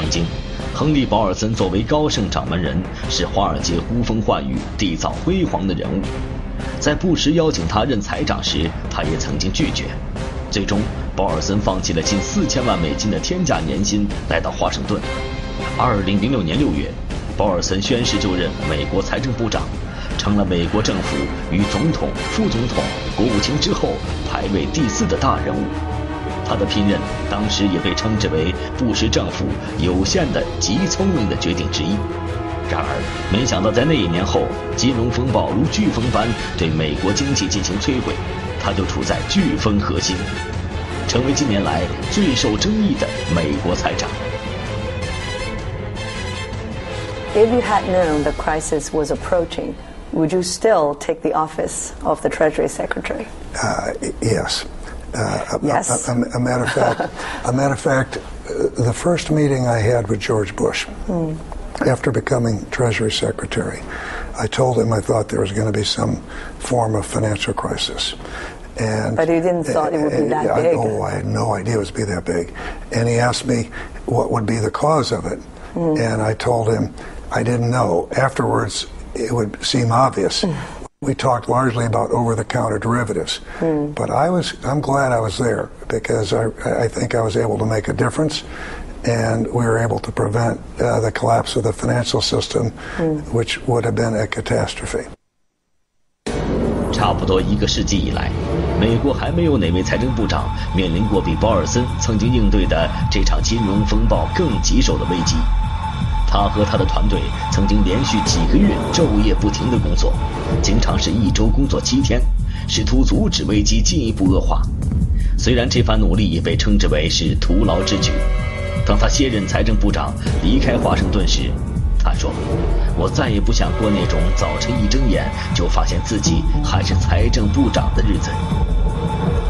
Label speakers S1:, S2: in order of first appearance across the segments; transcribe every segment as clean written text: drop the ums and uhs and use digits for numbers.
S1: 曾经，亨利·保尔森作为高盛掌门人，是华尔街呼风唤雨、缔造辉煌的人物。在布什邀请他任财长时，他也曾经拒绝。最终，保尔森放弃了近4000万美金的天价年薪，来到华盛顿。2006年6月，保尔森宣誓就任美国财政部长，成了美国政府与总统、副总统、国务卿之后排位第4的大人物。他的聘任当时也被称之为布什政府有限的极聪明的决定之一。然而，没想到在那一年后，金融风暴如飓风般对美国经济进行摧毁，他就处在飓风核心，成为近年来最受争议的美国财长。
S2: If you had known the crisis was approaching, would you still take the office of the Treasury Secretary?
S3: Yes.
S2: Yes.
S3: A matter of fact, the first meeting I had with George Bush after becoming Treasury Secretary, I told him I thought there was going to be some form of financial crisis.
S2: But you didn't thought it would be that big.
S3: I had no idea it would be that big. And he asked me what would be the cause of it. And I told him I didn't know. Afterwards, it would seem obvious. We talked largely about over-the-counter derivatives, but I'm glad I was there because I think I was able to make a difference, and we were able to prevent the collapse of the financial system, which would have been a catastrophe.
S1: 差不多1个世纪以来，美国还没有哪位财政部长面临过比保尔森曾经应对的这场金融风暴更棘手的危机。他和他的团队曾经连续几个月昼夜不停地工作，经常是1周工作7天，试图阻止危机进一步恶化。虽然这番努力也被称之为是徒劳之举，当他卸任财政部长离开华盛顿时，他说：“我再也不想过那种早晨一睁眼就发现自己还是财政部长的日子。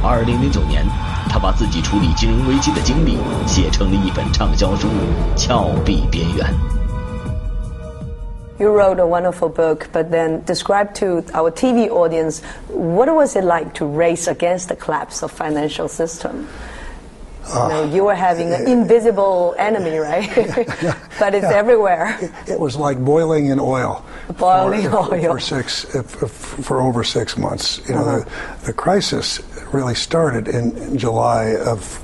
S1: ”2009年，他把自己处理金融危机的经历写成了一本畅销书《峭壁边缘》。
S2: You wrote a wonderful book, but then describe to our TV audience what was it like to race against the collapse of financial system? You were having an invisible enemy, right? But it's everywhere.
S3: It was like boiling in oil.
S2: Boiling oil.
S3: For over 6 months. You know, the crisis really started in July of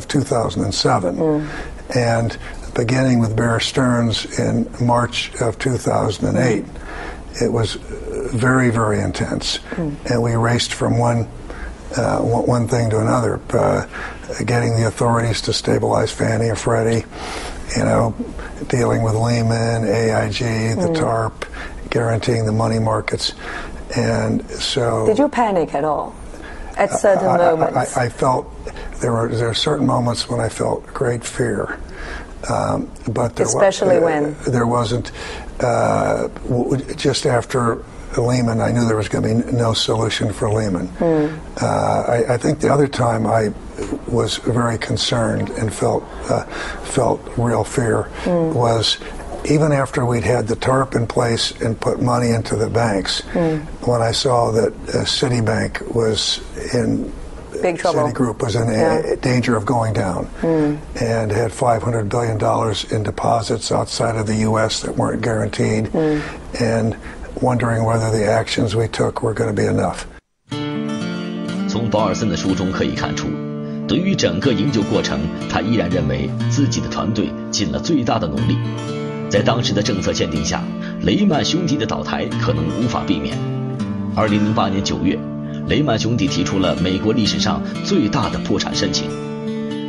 S3: 2007, and beginning with Bear Stearns in March of 2008, it was very, very intense, and we raced from one thing to another, getting the authorities to stabilize Fannie and Freddie, you know, dealing with Lehman, AIG, the TARP, guaranteeing the money markets, and so.
S2: Did you panic at all? At certain moments?
S3: I felt there were certain moments when I felt great fear. But
S2: especially when?
S3: There wasn't, just after Lehman, I knew there was going to be no solution for Lehman. I think the other time I was very concerned and felt real fear was even after we'd had the TARP in place and put money into the banks, when I saw that Citibank was in
S2: big trouble.
S3: Citigroup was in danger of going down, and had $500 billion in deposits outside of the U.S. that weren't guaranteed, and wondering whether the actions we took were going to be enough.
S1: 从保尔森的书中可以看出，对于整个营救过程，他依然认为自己的团队尽了最大的努力。在当时的政策限定下，雷曼兄弟的倒台可能无法避免。2008年9月。雷曼兄弟提出了美国历史上最大的破产申请。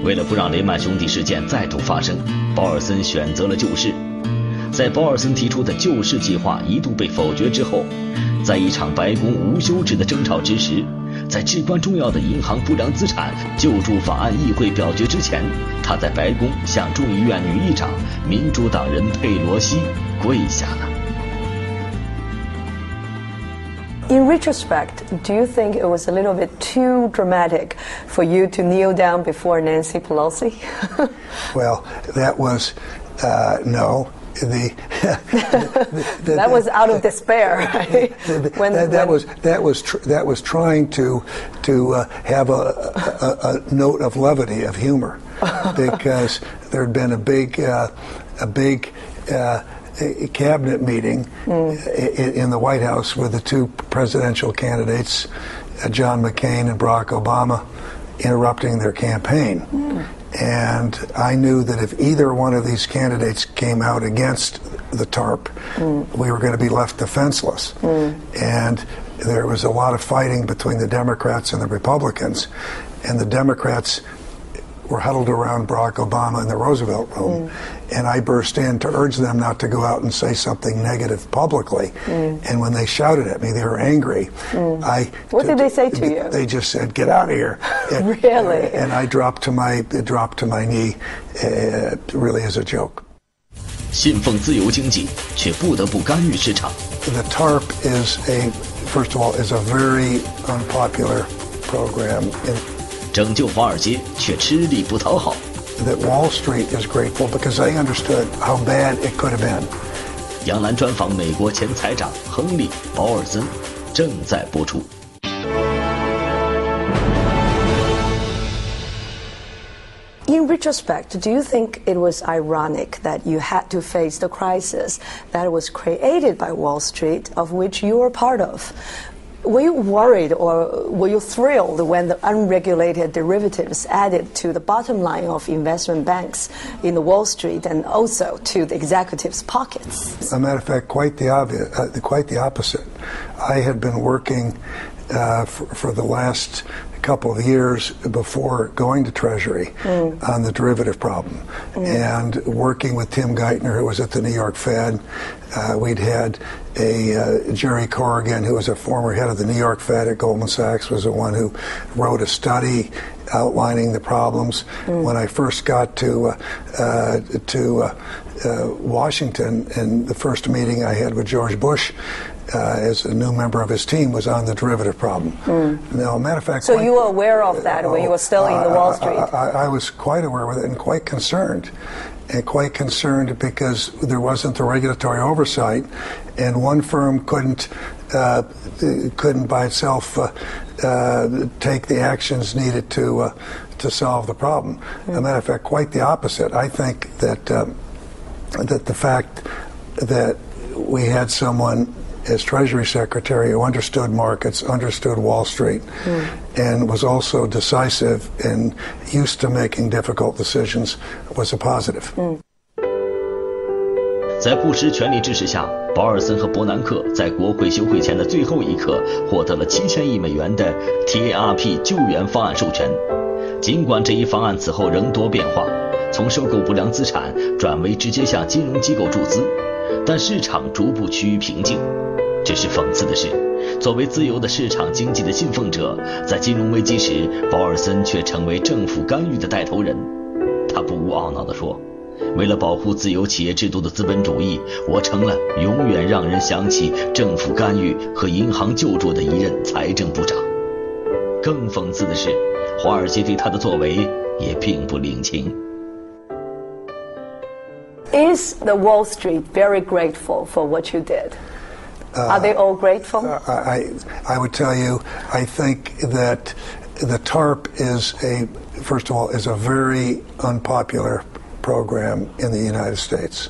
S1: 为了不让雷曼兄弟事件再度发生，保尔森选择了救市。在保尔森提出的救市计划一度被否决之后，在一场白宫无休止的争吵之时，在至关重要的银行不良资产救助法案议会表决之前，他在白宫向众议院女议长民主党人佩罗西跪下了。
S2: In retrospect, do you think it was a little bit too dramatic for you to kneel down before Nancy Pelosi?
S3: Well, that was, no.
S2: that was out of despair, right?
S3: That was trying to have a note of levity, of humor, because there had been a big cabinet meeting in the White House with the two presidential candidates, John McCain and Barack Obama, interrupting their campaign. And I knew that if either one of these candidates came out against the TARP, we were going to be left defenseless. And there was a lot of fighting between the Democrats and the Republicans, and the Democrats were huddled around Barack Obama in the Roosevelt Room, and I burst in to urge them not to go out and say something negative publicly. And when they shouted at me, they were angry.
S2: What did they say to you?
S3: They just said, "Get out of here!" And,
S2: really?
S3: And I dropped to my knee, really as a joke.
S1: 信奉自由经济，却不得不干预市场。
S3: The TARP first of all, is a very unpopular program.
S1: 拯救华尔街却吃力不讨好。
S3: That Wall Street is grateful because they understood how bad it could have been.
S1: 杨澜专访美国前财长亨利·保尔森正在播出。
S2: In retrospect, do you think it was ironic that you had to face the crisis that was created by Wall Street, of which you were part of? Were you worried or were you thrilled when the unregulated derivatives added to the bottom line of investment banks in the Wall Street and also to the executives' pockets?
S3: As a matter of fact, quite the opposite. I had been working for the last couple of years before going to Treasury on the derivative problem, and working with Tim Geithner, who was at the New York Fed. We'd had Jerry Corrigan, who was a former head of the New York Fed at Goldman Sachs, was the one who wrote a study outlining the problems. When I first got to Washington, and the first meeting I had with George Bush as a new member of his team was on the derivative problem. Now, a matter of fact,
S2: so you were aware of that when you were still in the Wall Street?
S3: I was quite aware of it and quite concerned. And quite concerned because there wasn't the regulatory oversight, and one firm couldn't by itself take the actions needed to solve the problem. As a matter of fact, quite the opposite. I think that that the fact that we had someone as Treasury Secretary who understood markets, understood Wall Street, and was also decisive and used to making difficult decisions was a positive.
S1: 在布什全力支持下，保尔森和伯南克在国会休会前的最后一刻获得了7000亿美元的 TARP 救援方案授权。尽管这一方案此后仍多变化，从收购不良资产转为直接向金融机构注资，但市场逐步趋于平静。只是讽刺的是，作为自由的市场经济的信奉者，在金融危机时，保尔森却成为政府干预的带头人。他不无懊恼地说，为了保护自由企业制度的资本主义，我成了永远让人想起政府干预和银行救助的一任财政部长。更讽刺的是，华尔街对他的作为也并不领情。
S2: Is the Wall Street very grateful for what you did? Are they all grateful?
S3: I would tell you, I think that the TARP first of all, is a very unpopular program in the United States.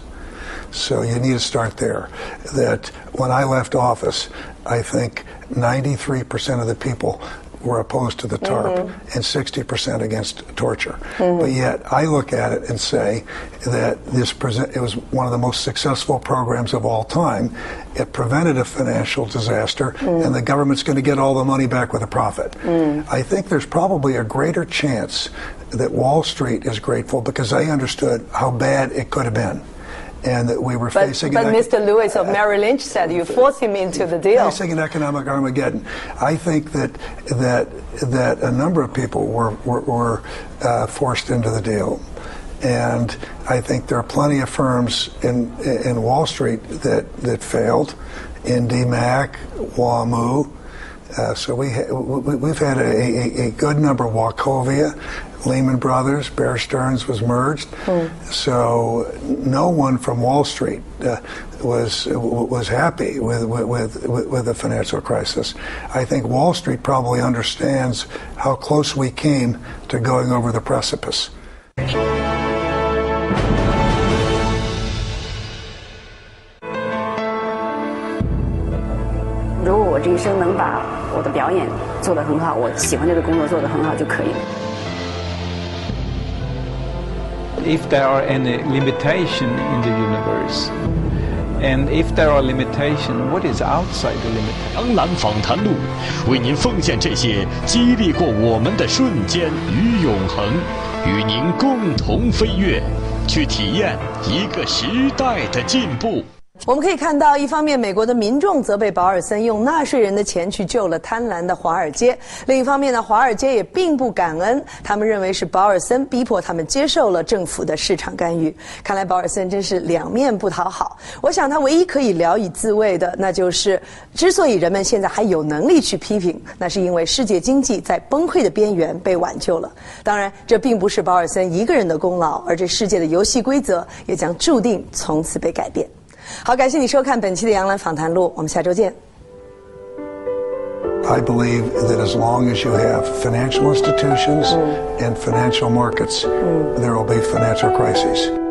S3: So you need to start there. That when I left office, I think 93% of the people were opposed to the TARP and 60% against torture. But yet I look at it and say that it was one of the most successful programs of all time. It prevented a financial disaster, and the government's going to get all the money back with a profit. I think there's probably a greater chance that Wall Street is grateful because they understood how bad it could have been. And that we were facing
S2: But Mr. Lewis of Merrill Lynch said you forced him into the deal.
S3: Facing an economic Armageddon. I think that a number of people were forced into the deal, and I think there are plenty of firms in Wall Street that failed. IndyMac, WAMU, So we've had a good number. Wachovia, Lehman Brothers, Bear Stearns was merged. So no one from Wall Street was happy with the financial crisis. I think Wall Street probably understands how close we came to going over the precipice.
S4: 如果我这一生能把我的表演做得很好，我喜欢这个工作做得很好就可以了。
S5: If there are any limitation in the universe, and if there are limitation, what is outside the limitation?
S1: 杨澜访谈录为您奉献这些激励过我们的瞬间与永恒，与您共同飞跃，去体验一个时代的进步。
S2: 我们可以看到，一方面，美国的民众责备保尔森用纳税人的钱去救了贪婪的华尔街；另一方面呢，华尔街也并不感恩，他们认为是保尔森逼迫他们接受了政府的市场干预。看来保尔森真是两面不讨好。我想他唯一可以聊以自慰的，那就是之所以人们现在还有能力去批评，那是因为世界经济在崩溃的边缘被挽救了。当然，这并不是保尔森一个人的功劳，而这世界的游戏规则也将注定从此被改变。 好，感谢你收看本期的杨澜访谈录，我们下周见。
S3: I believe that as long as you have financial institutions and financial markets, there will be financial crises.